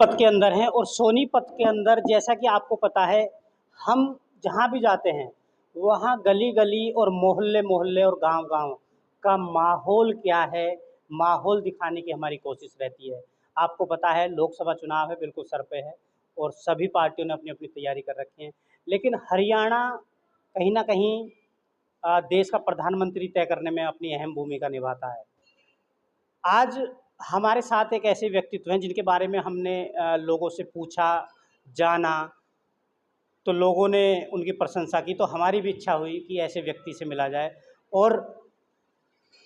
सोनीपत के अंदर हैं और सोनीपत के अंदर जैसा कि आपको पता है, हम जहाँ भी जाते हैं वहाँ गली गली और मोहल्ले मोहल्ले और गांव गांव का माहौल क्या है, माहौल दिखाने की हमारी कोशिश रहती है। आपको पता है लोकसभा चुनाव है, बिल्कुल सर पे है और सभी पार्टियों ने अपनी अपनी तैयारी कर रखी है। लेकिन हरियाणा कहीं ना कहीं देश का प्रधानमंत्री तय करने में अपनी अहम भूमिका निभाता है। आज हमारे साथ एक ऐसे व्यक्तित्व हैं जिनके बारे में हमने लोगों से पूछा, जाना, तो लोगों ने उनकी प्रशंसा की, तो हमारी भी इच्छा हुई कि ऐसे व्यक्ति से मिला जाए और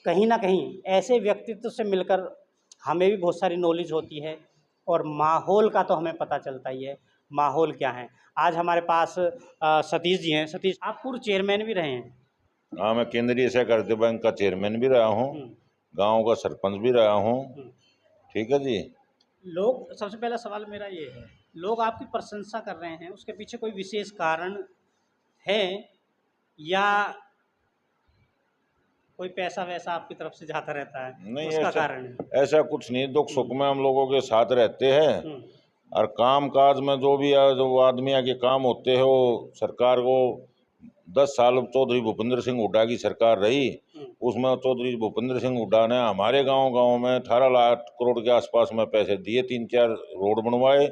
कहीं ना कहीं ऐसे व्यक्तित्व से मिलकर हमें भी बहुत सारी नॉलेज होती है और माहौल का तो हमें पता चलता ही है, माहौल क्या है। आज हमारे पास सतीश जी हैं। सतीश, आप पूर्व चेयरमैन भी रहे हैं। हाँ, मैं केंद्रीय सहकारिता बैंक का चेयरमैन भी रहा हूँ, गांव का सरपंच भी रहा हूँ। ठीक है जी। लोग, सबसे पहला सवाल मेरा ये है, लोग आपकी प्रशंसा कर रहे हैं, उसके पीछे कोई विशेष कारण है या कोई पैसा वैसा आपकी तरफ से जाता रहता है, नहीं, उसका कारण है? ऐसा कुछ नहीं। दुख सुख में हम लोगों के साथ रहते हैं और काम काज में जो आदमी के काम होते हैं वो सरकार को 10 साल चौधरी भूपेंद्र सिंह हुड्डा की सरकार रही, उसमें चौधरी भूपेंद्र सिंह हुड्डा ने हमारे गांव में 18 लाख करोड़ के आसपास में पैसे दिए, 3-4 रोड बनवाए,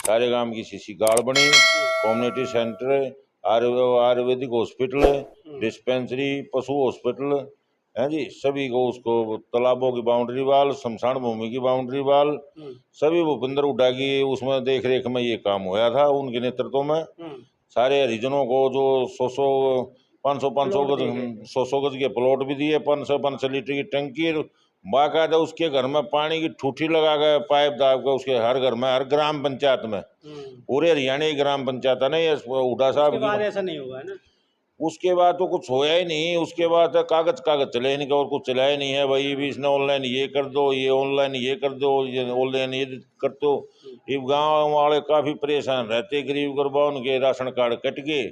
सारे गांव की सीसी गाड़ बनी, community centre, Ayurvedic hospital, dispensary, पशु हॉस्पिटल है जी, सभी को, उसको तालाबों की बाउंड्री वाल, शमशान भूमि की बाउंड्री वाल, सभी भूपेंद्र हुड्डा की उसमें देख रेख में ये काम हुआ था। उनके नेतृत्व में सारे हरिजनों को जो 500 गज के प्लॉट भी दिए, 500 लीटर की टंकी, बाकायदा उसके घर में पानी की ठूठी लगा गए, पाइप दाब के उसके हर घर में, हर ग्राम पंचायत में, पूरे हरियाणा की ग्राम पंचायत है नहीं, हुड्डा साहब। ऐसा नहीं हुआ है ना? उसके बाद तो कुछ होया ही नहीं। उसके बाद कागज चले ही नहीं, और कुछ चला ही नहीं है। भाई भी इसने ऑनलाइन ये कर दो, ये ऑनलाइन ये कर दो, ये ऑनलाइन ये कर दो। ये गाँव वाले काफ़ी परेशान रहते, गरीब गुरबा, उनके राशन कार्ड कट गए।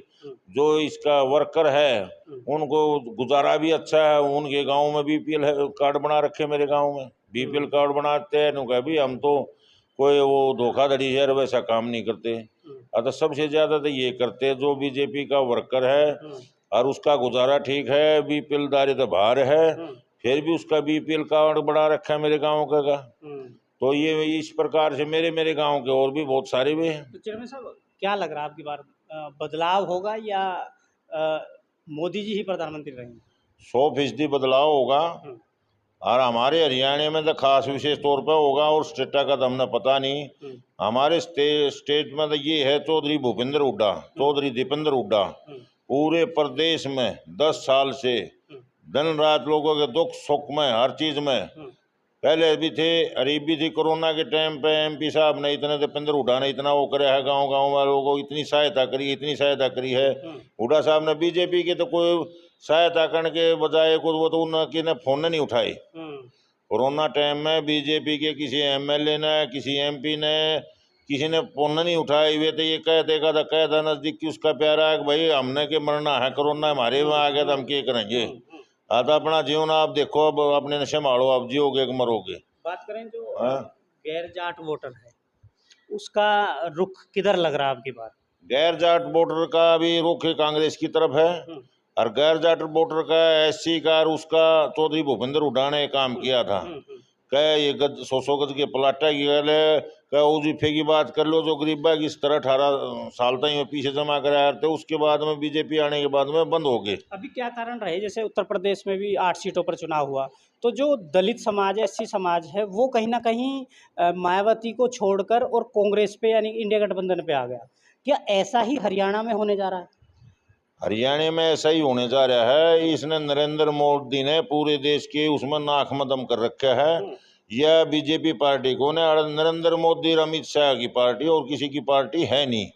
जो इसका वर्कर है उनको गुजारा भी अच्छा है, उनके गांव में बीपीएल कार्ड बना रखे, मेरे गांव में बीपीएल कार्ड बनाते हैं। भी हम तो कोई वो धोखाधड़ी है वैसा काम नहीं करते। तो सबसे ज्यादा तो ये करते हैं जो बीजेपी का वर्कर है और उसका गुजारा ठीक है, बीपीएल दारी तो बाहर है, फिर भी उसका बीपीएल कार्ड बना रखा है मेरे गांव का। तो ये इस प्रकार से मेरे गांव के और भी बहुत सारे भी हैं। तो चेयरमैन साहब, क्या लग रहा है आपकी बार बदलाव होगा या मोदी जी ही प्रधानमंत्री रहेंगे? 100% बदलाव होगा और हमारे हरियाणा में तो खास विशेष तौर पर होगा, और स्टेटा का तो हमने पता नहीं। हमारे स्टेट में तो ये है चौधरी भूपेंद्र हुड्डा, चौधरी दीपेंद्र हुड्डा पूरे प्रदेश में 10 साल से दिन रात लोगों के दुख सुख में, हर चीज में पहले भी थे, गरीब भी थी। कोरोना के टाइम पे एमपी साहब ने इतने, दीपेंद्र हुड्डा ने इतना वो करे है, गांव गांव वालों को इतनी सहायता करी है। हुड्डा साहब ने बीजेपी के तो कोई सहायता करने के बजाय कुछ वो तो उनकी ने फोन नहीं उठाई। कोरोना टाइम में बीजेपी के किसी एमएलए ने, किसी एमपी ने, किसी ने फोन नहीं उठाई। वे तो ये कह था नजदीक की उसका प्यारा है कि भाई हमने के मरना है, कोरोना हमारे में आ गया तो हम क्या करेंगे। आता अपना जीवन आप देखो, अब अपने नशे मारो, आप जियोगे कि मरोगे। बात करें जो गैर जाट वोटर है, उसका रुख किधर लग रहा है आपकी बात? गैर जाट वोटर का भी रुख कांग्रेस की तरफ है और गैर जाट वोटर का एससी का उसका चौधरी भूपेंद्र हुड्डा ने काम किया था। कह ये 100 गज के प्लाटा की गल उजीफे की बात कर लो, जो गरीबा की इस तरह 18 साल तक पीछे जमा कराया थे, उसके बाद में बीजेपी आने के बाद में बंद हो गए। अभी क्या कारण रहे? जैसे उत्तर प्रदेश में भी 8 सीटों पर चुनाव हुआ, तो जो दलित समाज है, एससी समाज है, वो कहीं ना कहीं मायावती को छोड़कर और कांग्रेस पे यानी इंडिया गठबंधन पे आ गया। क्या ऐसा ही हरियाणा में होने जा रहा है? हरियाणा में ऐसा ही होने जा रहा है। इसने नरेंद्र मोदी ने पूरे देश के उसमें नाक में दम कर रखा है। यह बीजेपी पार्टी को ने, नरेंद्र मोदी और अमित शाह की पार्टी और किसी की पार्टी है नहीं।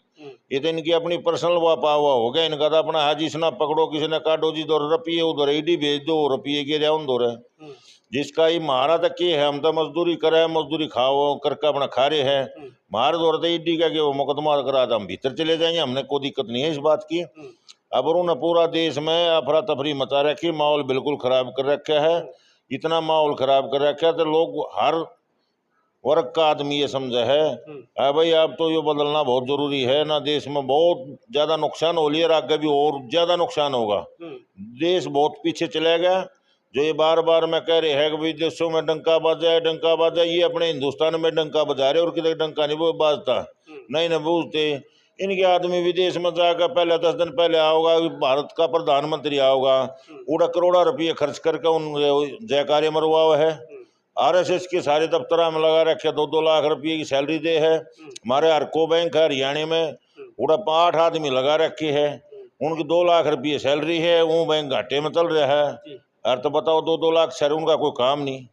ये तो इनकी अपनी पर्सनल वापावा हो गया। इनका तो अपना हाजी ना पकड़ो, किसी ने काटो जी 2 रुपये उधर ईडी भेज दो, रुपये के जाओ उधर है। जिसका ये महारा तक ये है, हम तो मजदूरी करे, मजदूरी खाओ करके अपना खा रहे हैं। मार दौड़ तो ईडी का वो मुकदमा करा था, हम भीतर चले जाएंगे, हमने कोई दिक्कत नहीं है इस बात की। अब उन्होंने पूरा देश में अफरा तफरी मचा रखी, माहौल बिल्कुल खराब कर रखा है। इतना माहौल खराब कर रखा है तो लोग हर वर्ग का आदमी ये समझे है भाई अब तो ये बदलना बहुत जरूरी है ना, देश में बहुत ज्यादा नुकसान हो लिया, आगे भी और ज्यादा नुकसान होगा। देश बहुत पीछे चला गया। जो ये बार बार मैं कह रहे हैं कि विदेशों में डंका बाजा, ये अपने हिंदुस्तान में डंका बजा रहे और किधर डंका नहीं बाजता, नहीं न बूझते। इनके आदमी विदेश में जाकर पहले 10 दिन पहले आओगा, भारत का प्रधानमंत्री आओगा, पूरा करोड़ा रुपये खर्च करके उन जयकारे मरवा हुआ है। आरएसएस के सारे दफ्तर में लगा रखे, 2-2 लाख रुपये की सैलरी दे है। हमारे हरको बैंक है हरियाणा में, पूरा 8 आदमी लगा रखे है, उनकी 2 लाख रुपये सैलरी है, वो बैंक घाटे में चल रहा है। यार तो बताओ 2-2 लाख सर, उनका कोई काम नहीं,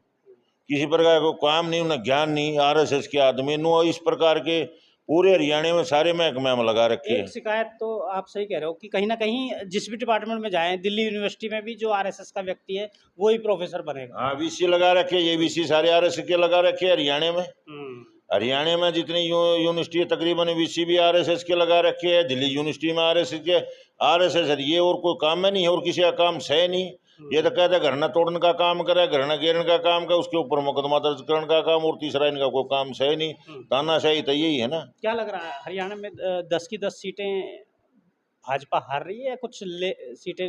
किसी प्रकार का काम नहीं, उन्हें ज्ञान नहीं। आरएसएस के आदमी नो इस प्रकार के पूरे हरियाणा में सारे महकमे में लगा रखे हैं। एक शिकायत तो आप सही कह रहे हो कि कहीं ना कहीं जिस भी डिपार्टमेंट में जाएं, दिल्ली यूनिवर्सिटी में भी जो आरएसएस का व्यक्ति है वो ही प्रोफेसर बनेगा। हाँ, वीसी लगा रखे, ये वीसी सारे आरएसएस के लगा रखे हरियाणा में। हरियाणा में जितनी यूनिवर्सिटी है तकरीबन वीसी भी आरएसएस के लगा रखे है, दिल्ली यूनिवर्सिटी में आरएसएस के। आरएसएस ये और कोई काम में नहीं है, और किसी का काम सही नहीं। ये तो कहते घरना तोड़ने का काम करे, घरना घेरने का काम करे, उसके ऊपर मुकदमा दर्ज करने का काम, और तीसरा इनका कोई काम सही नहीं। तानाशाही तो यही है ना। क्या लग रहा है हरियाणा में 10 की 10 सीटें भाजपा हार रही है या कुछ सीटें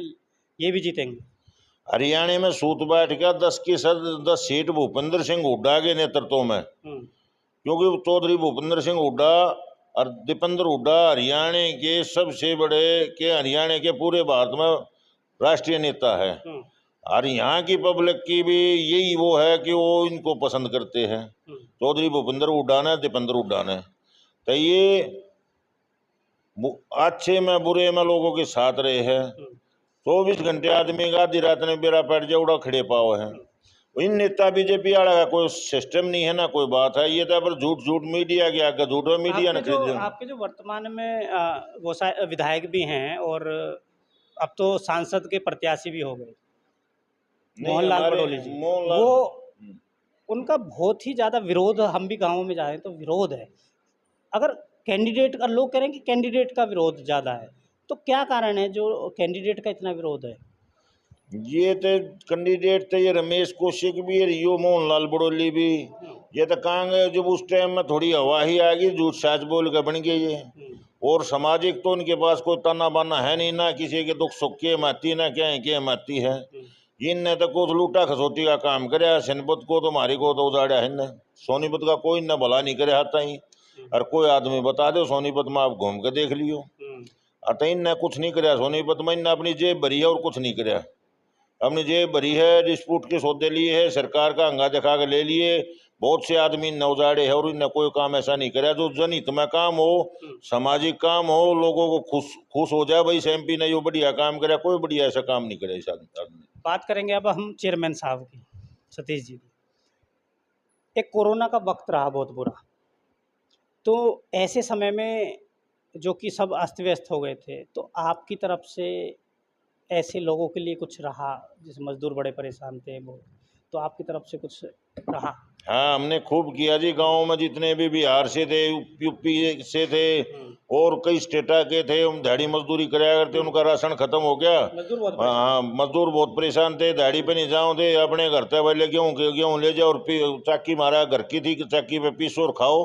ये भी जीतेंगे? हरियाणा में सूत बैठ गया 10 सीट भूपेंद्र सिंह हुड्डा के नेतृत्व में, क्योंकि चौधरी भूपेंद्र सिंह हुड्डा और दीपेंद्र हुड्डा हरियाणा के सबसे बड़े के हरियाणा के पूरे भारत में राष्ट्रीय नेता है। और यहाँ की पब्लिक की भी यही वो है कि वो इनको पसंद करते हैं, चौधरी भूपेंद्र हुड्डा ने, दीपेंद्र हुड्डा ने। तो ये अच्छे में बुरे में लोगों के साथ रहे हैं। 24 घंटे आदमी का आधी रात में बेरा पैट जाए उड़ा खड़े पाओ है। इन नेता बीजेपी वाला का कोई सिस्टम नहीं है ना, कोई बात है। ये तो पर झूठ मीडिया के आगे झूठ मीडिया ने खरीद। आपके जो वर्तमान में वो विधायक भी हैं और अब तो सांसद के प्रत्याशी भी हो गए, मोहनलाल बड़ोली जी, वो उनका बहुत ही ज़्यादा विरोध, हम भी गाँव में जाए तो विरोध है। अगर कैंडिडेट का, लोग कह रहे हैं कि कैंडिडेट का विरोध ज़्यादा है, तो क्या कारण है जो कैंडिडेट का इतना विरोध है? ये तो कैंडिडेट तो ये रमेश कौशिक भी है, यो मोहनलाल बड़ोली भी, ये तो कहेंगे जब उस टाइम में थोड़ी हवा ही आ गई, झूठ साच बोल के बन गए ये। और सामाजिक तो उनके पास कोई ताना बाना है नहीं, ना किसी के दुख सुख के माती, ना क्या माती है। इनने तो कुछ लूटा खसोटी का काम करे, सोनीपत को तो मारी को तो उजाड़ा है इनने। सोनीपत का कोई न भला नहीं करे हाथा ही, और कोई आदमी बता दो सोनीपत में आप घूम के देख लियो, अतः इनने कुछ नहीं कराया सोनीपत में। इनने अपनी जेब भरी है और कुछ नहीं कराया, अपनी जेब भरी है, डिस्प्यूट के सौदे लिए है, सरकार का हंगा दिखा के ले लिए, बहुत से आदमी नौजाड़े है, और इनने कोई काम ऐसा नहीं कराया जो जनहित में काम हो, सामाजिक काम हो, लोगों को खुश हो जाए भाई एमपी ने यो बढ़िया काम कराया। कोई बढ़िया ऐसा काम नहीं कराया इस आदमी। बात करेंगे अब हम चेयरमैन साहब की, सतीश जी की। एक कोरोना का वक्त रहा बहुत बुरा, तो ऐसे समय में जो कि सब अस्त व्यस्त हो गए थे, तो आपकी तरफ से ऐसे लोगों के लिए कुछ रहा, जैसे मजदूर बड़े परेशान थे वो, तो आपकी तरफ से कुछ रहा? हाँ, हमने खूब किया जी। गांव में जितने भी बिहार से थे, यूपी से थे, और कई स्टेटा के थे, हम दिहाड़ी मजदूरी कराया करते, उनका राशन खत्म हो गया। हाँ, मजदूर बहुत परेशान थे, दिहाड़ी पे नहीं जाओ थे, अपने घर पे पहले गेहूँ ले जाओ, और चाकी मारा घर की थी, चाकी पे पीसो और खाओ।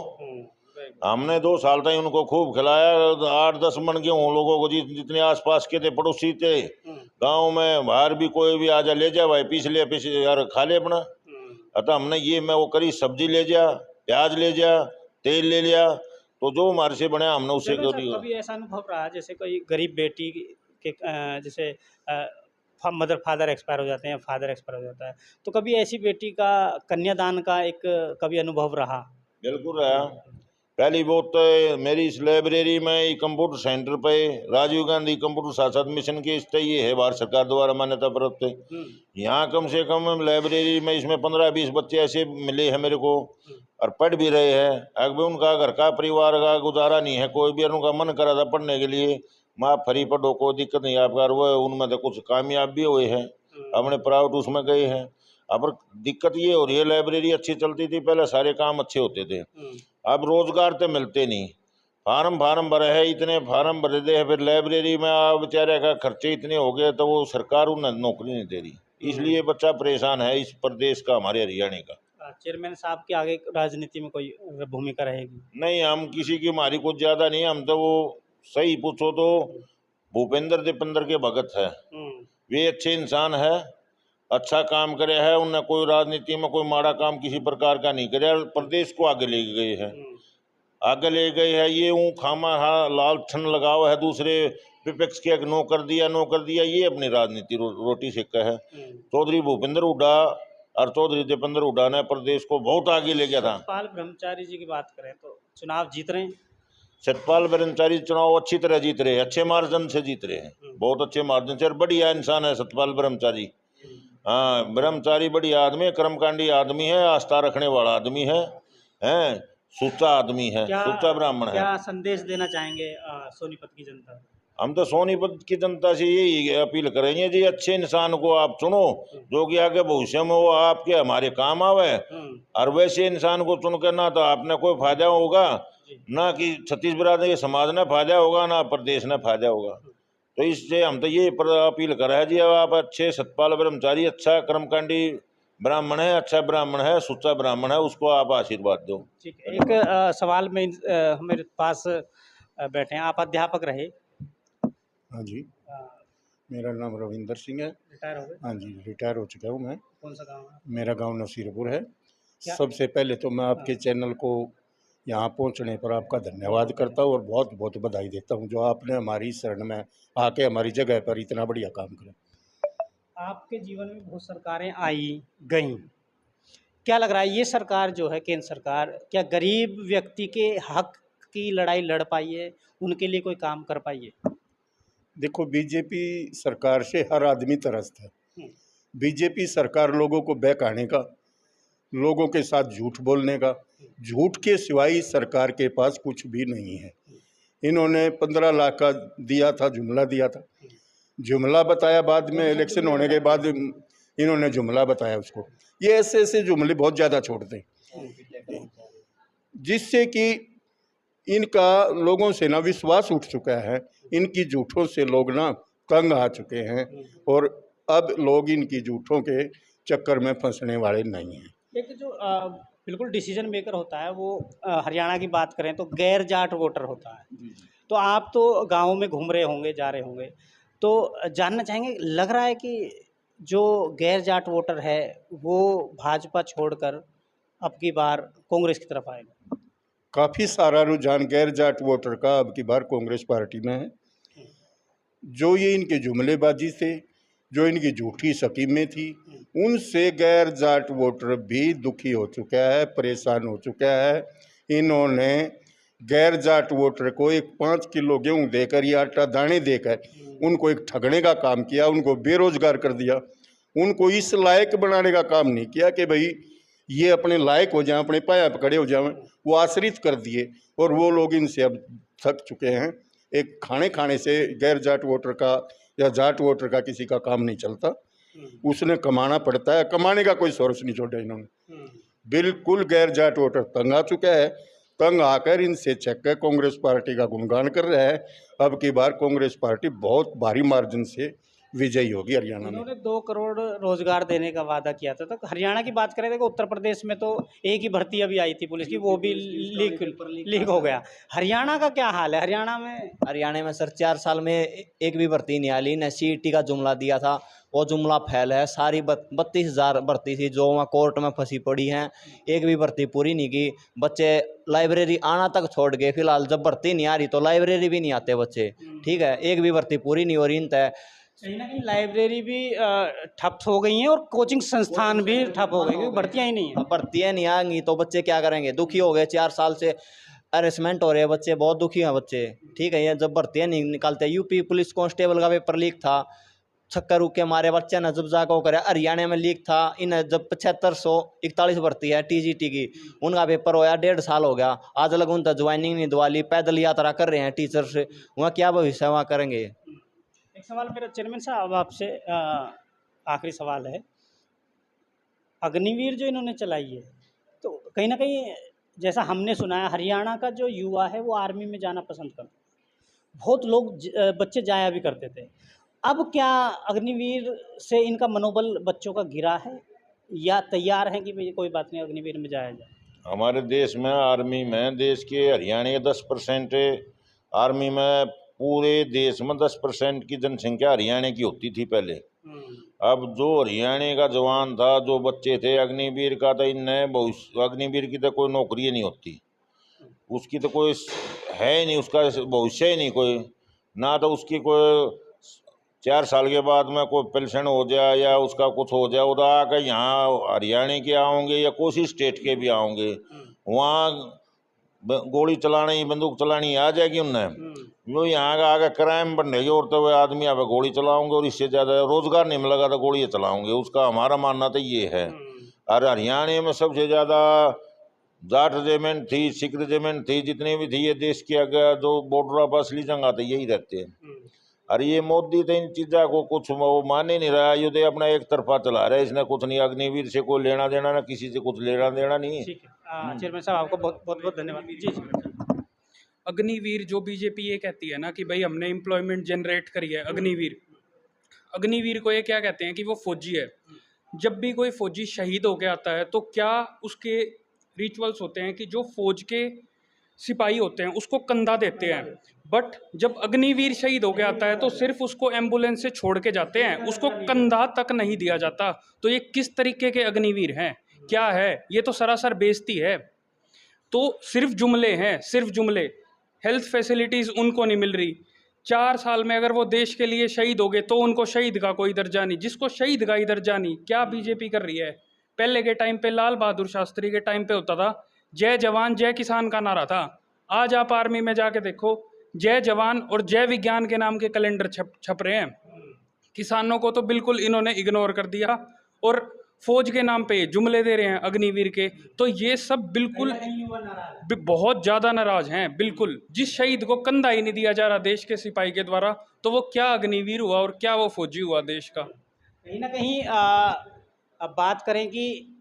हमने 2 साल तक उनको खूब खिलाया। 8-10 मन गेहूँ लोगों को, जितने आसपास के थे, पड़ोसी थे गाँव में, बाहर भी कोई भी आ जा ले जा भाई, पीस यार खा ले अपना। अतः हमने ये मैं वो करी, सब्जी ले जा, प्याज ले जा, तेल ले लिया, तो जो हमारे से बने हमने उससे कभी ऐसा अनुभव रहा जैसे कोई गरीब बेटी के जैसे मदर फादर एक्सपायर हो जाते हैं, फादर एक्सपायर हो जाता है, तो कभी ऐसी बेटी का कन्यादान का एक कभी अनुभव रहा? बिल्कुल रहा। पहली बात तो मेरी इस लाइब्रेरी में कंप्यूटर सेंटर पे राजीव गांधी कंप्यूटर साक्षरता मिशन के स्थित ये है, भारत सरकार द्वारा मान्यता प्राप्त है। यहाँ कम से कम लाइब्रेरी में इसमें 15-20 बच्चे ऐसे मिले हैं मेरे को, और पढ़ भी रहे हैं। अगर उनका घर का परिवार का गुजारा नहीं है, कोई भी उनका मन करा था पढ़ने के लिए, माँ फ्री पढ़ो, कोई दिक्कत नहीं आपका, वो उनमें तो कुछ कामयाब भी हुए हैं, अपने प्राइवेट उसमें गए हैं। अब दिक्कत ये हो रही है, लाइब्रेरी अच्छी चलती थी पहले, सारे काम अच्छे होते थे, अब रोजगार तो मिलते नहीं। फार्म भरे है, इतने फार्म भरे दे, फिर लाइब्रेरी में आप बेचारे का खर्चे इतने हो गए, तो वो सरकार उन्हें नौकरी नहीं दे रही, इसलिए बच्चा परेशान है इस प्रदेश का, हमारे हरियाणा का। चेयरमैन साहब की आगे राजनीति में कोई भूमिका रहेगी? नहीं, हम किसी की हमारी कुछ ज्यादा नहीं, हम तो वो सही पूछो तो भूपेंद्र दीपेंद्र के भगत है। वे अच्छे इंसान है, अच्छा काम करे है, उन्हें कोई राजनीति में कोई माड़ा काम किसी प्रकार का नहीं करे, प्रदेश को आगे ले गए है, आगे ले गए है। ये ऊँ खामा लाल ठन लगाव है दूसरे विपक्ष के, नो कर दिया नो कर दिया, ये अपनी राजनीति रोटी सेका है। चौधरी भूपेंद्र हुड्डा और चौधरी दीपेंद्र हुड्डा ने प्रदेश को बहुत आगे ले गया था। सतपाल ब्रह्मचारी जी की बात करें तो चुनाव जीत रहे हैं? सतपाल ब्रह्मचारी चुनाव अच्छी तरह जीत रहे हैं, अच्छे मार्जिन से जीत रहे हैं, बहुत अच्छे मार्जिन से, और बढ़िया इंसान है सतपाल ब्रह्मचारी। हाँ, ब्रह्मचारी बढ़िया आदमी है, कर्मकांडी आदमी है, आस्था रखने वाला आदमी है, सुच्चा आदमी है, सुच्चा ब्राह्मण है। क्या संदेश देना चाहेंगे सोनीपत की जनता? हम तो सोनीपत की जनता से यही अपील करेंगे जी, अच्छे इंसान को आप चुनो जो कि आगे भविष्य में वो आपके हमारे काम आवे, और वैसे इंसान को चुन कर ना तो आपने कोई फायदा होगा, ना कि छत्तीस बिरादरी समाज ने फायदा होगा, ना प्रदेश ने फायदा होगा। तो इससे हम तो ये अपील कर रहे हैं जी, अब आप अच्छे सतपाल ब्रह्मचारी अच्छा कर्मकांडी ब्राह्मण है, अच्छा ब्राह्मण है, सुच्चा ब्राह्मण है, उसको आप आशीर्वाद दो। ठीक है, एक सवाल में मेरे पास बैठे हैं, आप अध्यापक रहे? हाँ जी, मेरा नाम रविंदर सिंह है। रिटायर हो गए? हाँ जी, रिटायर हो चुका हूँ मैं। कौन सा गांव है? मेरा गांव नसीरपुर है। सबसे पहले तो मैं आपके चैनल को यहाँ पहुँचने पर आपका धन्यवाद करता हूँ और बहुत बहुत बधाई देता हूँ जो आपने हमारी शरण में आके हमारी जगह पर इतना बढ़िया काम किया। आपके जीवन में बहुत सरकारें आई गईं, क्या लग रहा है ये सरकार जो है केंद्र सरकार, क्या गरीब व्यक्ति के हक की लड़ाई लड़ पाई है, उनके लिए कोई काम कर पाई है? देखो, बीजेपी सरकार से हर आदमी त्रस्त है। बीजेपी सरकार लोगों को बहकाने का, लोगों के साथ झूठ बोलने का, झूठ के सिवाय सरकार के पास कुछ भी नहीं है। इन्होंने 15 लाख का दिया था, जुमला दिया था, जुमला बताया, बाद में इलेक्शन होने के बाद इन्होंने जुमला बताया उसको। ये ऐसे ऐसे जुमले बहुत ज़्यादा छोड़ते हैं जिससे कि इनका लोगों से ना विश्वास उठ चुका है, इनकी झूठों से लोग ना तंग आ चुके हैं और अब लोग इनकी झूठों के चक्कर में फंसने वाले नहीं हैं। एक जो बिल्कुल डिसीजन मेकर होता है वो हरियाणा की बात करें तो गैर जाट वोटर होता है। तो आप तो गाँव में घूम रहे होंगे, जा रहे होंगे, तो जानना चाहेंगे, लग रहा है कि जो गैर जाट वोटर है वो भाजपा छोड़कर अब की बार कांग्रेस की तरफ आएगा? काफ़ी सारा रुझान गैर जाट वोटर का अब की बार कांग्रेस पार्टी में है। जो ये इनके जुमलेबाजी से, जो इनकी झूठी स्कीमें थी, उनसे गैर जाट वोटर भी दुखी हो चुका है, परेशान हो चुका है। इन्होंने गैर जाट वोटर को एक 5 किलो गेहूँ देकर या आटा दाने देकर उनको एक ठगने का काम किया, उनको बेरोजगार कर दिया, उनको इस लायक बनाने का काम नहीं किया कि भाई ये अपने लायक हो जाएं, अपने पाया पर खड़े हो जाएं। वो आश्रित कर दिए और वो लोग इनसे अब थक चुके हैं। एक खाने से गैर जाट वोटर का या जाट वोटर का किसी का काम नहीं चलता, उसने कमाना पड़ता है, कमाने का कोई सोर्स नहीं छोड़ा इन्होंने। बिल्कुल गैर जाट वोटर तंग आ चुका है, तंग आकर इनसे चेक कर कांग्रेस पार्टी का गुणगान कर रहा है। अब की बार कांग्रेस पार्टी बहुत भारी मार्जिन से विजयी होगी हरियाणा में। उन्होंने 2 करोड़ रोजगार देने का वादा किया था। तो हरियाणा की बात करें तो उत्तर प्रदेश में तो एक ही भर्ती अभी आई थी पुलिस की, वो भी लीक हो गया। हरियाणा का क्या हाल है? हरियाणा में सर 4 साल में एक भी भर्ती नहीं आई। ने CET का जुमला दिया था, वो जुमला फैल है। सारी 32,000 भर्ती थी जो वहाँ कोर्ट में फंसी पड़ी हैं, एक भी भर्ती पूरी नहीं की। बच्चे लाइब्रेरी आना तक छोड़ गए। फिलहाल जब भर्ती नहीं आ रही तो लाइब्रेरी भी नहीं आते बच्चे, ठीक है, एक भी भर्ती पूरी नहीं हो रही। कहीं ना कहीं लाइब्रेरी भी ठप हो गई हैं और कोचिंग संस्थान भी ठप हो गए क्योंकि भर्तियाँ ही नहीं है। भर्तियाँ नहीं आएंगी तो बच्चे क्या करेंगे? दुखी हो गए, 4 साल से अरेस्टमेंट हो रहे हैं बच्चे, बहुत दुखी हैं बच्चे, ठीक है। ये जब भर्तियाँ नहीं निकालते, यूपी पुलिस कांस्टेबल का पेपर लीक था, छक्कर रुक के मारे बच्चे ने जब जाकर करे। हरियाणा में लीक था, इन जब 7541 भर्ती है TGT की, उनका पेपर होया 1.5 साल हो गया, आज लग उन तक ज्वाइनिंग नहीं दवा ली, पैदल यात्रा कर रहे हैं टीचर से, वहाँ क्या भविष्य वहाँ करेंगे? एक सवाल मेरा चेयरमैन साहब आपसे आखिरी सवाल है, अग्निवीर जो इन्होंने चलाई है तो कहीं ना कहीं जैसा हमने सुना है हरियाणा का जो युवा है वो आर्मी में जाना पसंद करता है, बहुत लोग बच्चे जाया भी करते थे। अब क्या अग्निवीर से इनका मनोबल बच्चों का गिरा है? या तैयार हैं कि भाई कोई बात नहीं अग्निवीर में जाया जाए? हमारे देश में आर्मी में देश के हरियाणा के 10% है। आर्मी में पूरे देश में 10% की जनसंख्या हरियाणा की होती थी पहले। अब जो हरियाणा का जवान था, जो बच्चे थे, अग्निवीर का तो इनने अग्निवीर की तो कोई नौकरी नहीं होती, उसकी तो कोई है ही नहीं, उसका भविष्य ही नहीं कोई, ना तो उसकी कोई 4 साल के बाद में कोई पेंशन हो जाए या उसका कुछ हो जाए, उधर आकर यहाँ हरियाणा के आओगे या कोई स्टेट के भी आओगे, वहाँ गोली चलानी, बंदूक चलानी आ जाएगी उन्हें। जो यहाँ का आगे क्राइम बढ़ने की और तो वे आदमी यहाँ पे गोली चलाओगे और इससे ज़्यादा रोजगार नहीं मिलेगा तो गोली चलाओगे। उसका हमारा मानना तो ये है। और हरियाणा में सबसे ज़्यादा जाट रेजिमेंट थी, सिख रेजिमेंट थी, जितने भी थी ये देश के आगे जो बॉर्डर पर असली जंग आते यही रहते हैं। और ये मोदी तो इन चीज़ों को कुछ वो मान ही नहीं रहा, ये तो अपना एक तरफा चला रहा है, इसने कुछ नहीं, अग्निवीर से कोई लेना देना ना, किसी से कुछ लेना देना नहीं। ठीक है चेयरमैन साहब, आपको बहुत बहुत धन्यवाद। जी जी। अग्निवीर जो बीजेपी ये कहती है ना कि भाई हमने एम्प्लॉयमेंट जनरेट करी है, अग्निवीर को ये क्या कहते हैं कि वो फौजी है। जब भी कोई फौजी शहीद होके आता है तो क्या उसके रिचुअल्स होते हैं कि जो फौज के सिपाही होते हैं उसको कंधा देते हैं, बट जब अग्निवीर शहीद होके आता है तो सिर्फ उसको एम्बुलेंस से छोड़ के जाते हैं, उसको कंधा तक नहीं दिया जाता। तो ये किस तरीके के अग्निवीर हैं, क्या है ये? तो सरासर बेइज्जती है। तो सिर्फ जुमले हैं, सिर्फ जुमले। हेल्थ फैसिलिटीज़ उनको नहीं मिल रही। 4 साल में अगर वो देश के लिए शहीद हो गए तो उनको शहीद का कोई दर्जा नहीं, जिसको शहीद का ही दर्जा नहीं। क्या बीजेपी कर रही है? पहले के टाइम पे लाल बहादुर शास्त्री के टाइम पे होता था जय जवान जय किसान का नारा था। आज आप आर्मी में जाके देखो, जय जवान और जय विज्ञान के नाम के कैलेंडर छप रहे हैं। किसानों को तो बिल्कुल इन्होंने इग्नोर कर दिया और फौज के नाम पे जुमले दे रहे हैं अग्निवीर के। तो ये सब बिल्कुल बहुत ज़्यादा नाराज हैं। बिल्कुल, जिस शहीद को कंधा ही नहीं दिया जा रहा देश के सिपाही के द्वारा, तो वो क्या अग्निवीर हुआ और क्या वो फौजी हुआ देश का? कहीं ना कहीं अब बात करें कि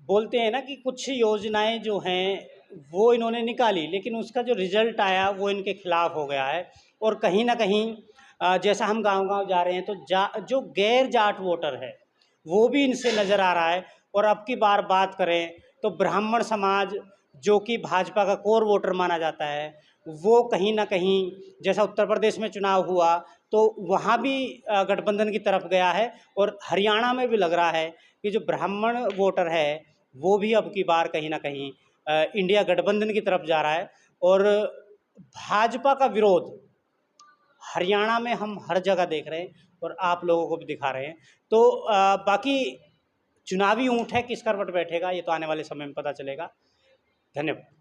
बोलते हैं ना कि कुछ योजनाएं जो हैं वो इन्होंने निकाली, लेकिन उसका जो रिजल्ट आया वो इनके खिलाफ हो गया है। और कहीं ना कहीं जैसा हम गांव-गांव जा रहे हैं तो जो गैर जाट वोटर है वो भी इनसे नज़र आ रहा है। और अब की बार बात करें तो ब्राह्मण समाज जो कि भाजपा का कोर वोटर माना जाता है, वो कहीं ना कहीं जैसा उत्तर प्रदेश में चुनाव हुआ तो वहाँ भी गठबंधन की तरफ गया है। और हरियाणा में भी लग रहा है कि जो ब्राह्मण वोटर है वो भी अब की बार कहीं ना कहीं इंडिया गठबंधन की तरफ जा रहा है। और भाजपा का विरोध हरियाणा में हम हर जगह देख रहे हैं और आप लोगों को भी दिखा रहे हैं। तो बाकी चुनावी ऊँट है, किस करवट बैठेगा ये तो आने वाले समय में पता चलेगा। धन्यवाद।